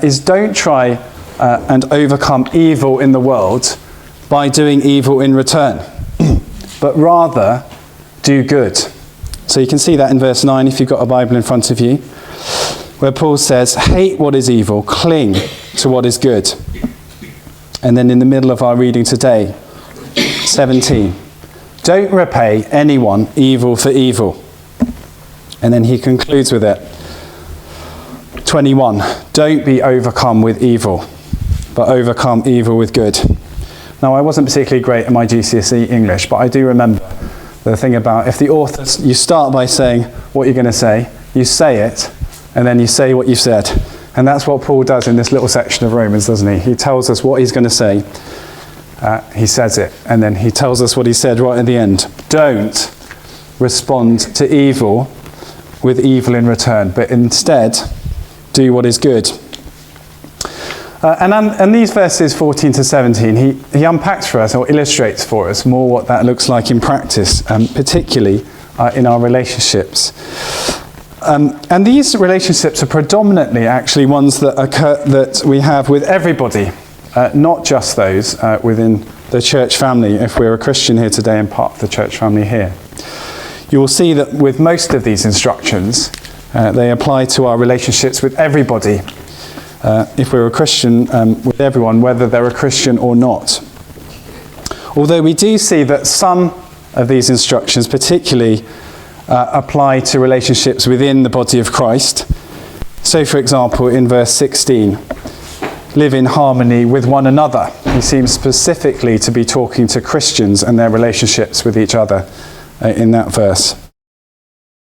is don't try and overcome evil in the world by doing evil in return, but rather do good. So you can see that in verse 9 if you've got a Bible in front of you, where Paul says, hate what is evil, cling to what is good. And then in the middle of our reading today, 17, don't repay anyone evil for evil. And then he concludes with it, 21, don't be overcome with evil, but overcome evil with good. Now, I wasn't particularly great at my GCSE English, but I do remember the thing about if the author, you start by saying what you're going to say it, and then you say what you've said. And that's what Paul does in this little section of Romans, doesn't he? He tells us what he's going to say. He says it, and then he tells us what he said right at the end. Don't respond to evil with evil in return, but instead do what is good. And these verses 14 to 17, he unpacks for us or illustrates for us more what that looks like in practice, particularly in our relationships. And these relationships are predominantly actually ones that occur that we have with everybody, not just those within the church family, if we're a Christian here today and part of the church family here. You will see that with most of these instructions, they apply to our relationships with everybody, if we're a Christian, with everyone, whether they're a Christian or not. Although we do see that some of these instructions particularly apply to relationships within the body of Christ. So, for example, in verse 16, live in harmony with one another. He seems specifically to be talking to Christians and their relationships with each other in that verse.